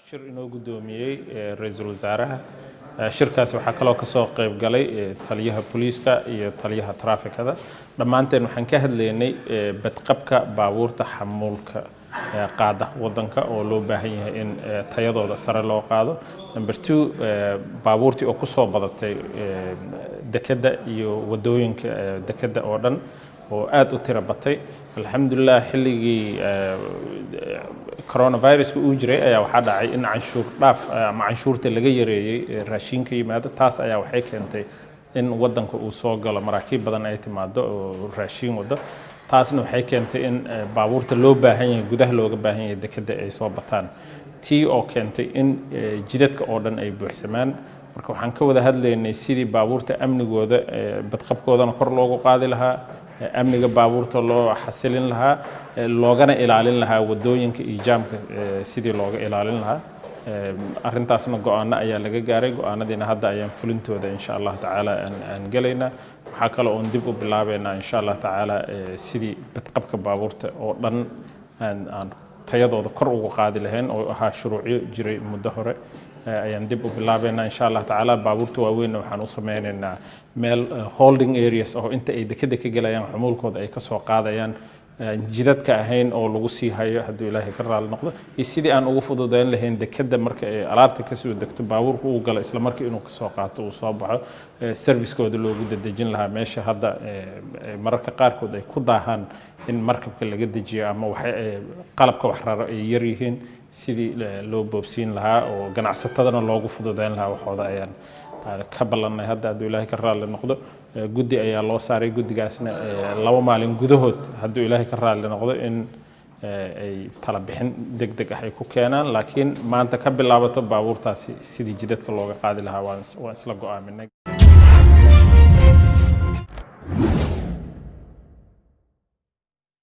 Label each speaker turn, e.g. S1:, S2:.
S1: shir inoo gudoomiyay ra'iisul wasaaraha shirkaas waxaa kaloo ka soo qayb galay taliyaha booliiska iyo taliyaha traafikada dhamaanteen waxaan ka hadlaynay badqabka baabuurta xamuulka qaada wadanka oo loo baahan yahay in tayadooda sare loo qaado number 2 baabuurtii oo ku soo badatay dekada iyo wadooyinka dekada oo dhan oo aad u tira batay alxamdulillah xilligii coronavirus uu jiray ayaa waxa dhacay in canshuur dhaaf ama canshuurta laga yareeyay raashinka yimaado taas ayaa waxay keentay in wadanka uu soo galo maraakiib badan ay timaado oo raashin wada taasna waxay keentay in baabuurta loo baahan yahay gudaha looga baahan yahay dekada ay soo bataan tii oo keentay in jidadka oo dhan ay buuxsamaan marka waxaan ka wada hadlaynay sidii baabuurta amnigooda badqabkoodana kor loogu qaadi lahaa amniga baabuurta loo xasilin lahaa loogana ilaalin lahaa wadooyinka iyo jaamka sidii looga ilaalin lahaa arintaasna go'aano ayaa laga gaaray go'aanadiina hadda ayaan fulintooda insha Allah tacaala aan galayna waxa kale oo dib u bilaabeynaa insha Allah tacaala sidii badqabka baabuurta oo dhan aan tayadooda kor ugu qaadi lahayn oo ahaa shuruuciyo jiray muddo hore ayaan dib u bilaabeynaa insha Allah tacaala baabuurta waaweyn waxaan u sameynaynaa meel holding areas oo inta ay dekada ka galayaan xamuulkooda ay ka soo qaadayaan jidadka ahayn oo lagu sii hayo haddii Ilaahay ka raali noqdo iyo sidii aan ugu fududeyn lahayn dekada marka ay alaabta ka soo degto baabuurku uu galo isla markii inuu ka soo qaato uu soo baxo service-kooda loogu dadejin lahaa meesha hadda mararka qaarkood ay ku daahaan in markabka laga dejiyo ama waxa qalabka wax raro ay yar yihiin sidii loo boobsiin lahaa oo ganacsatadana loogu fududeyn lahaa waxooda ayaan ka ballanay hadda haddii Ilaahay ka raali noqdo guddi ayaa loo saaray guddigaasna 2 maalin gudahood haddii Ilaahay ka raali noqdo in ay tala bixin degdeg ah ay ku keenaan laakiin maanta ka bilaabato baabuurtaasi sidii jidadka looga qaadi lahaa waan isla go'aaminay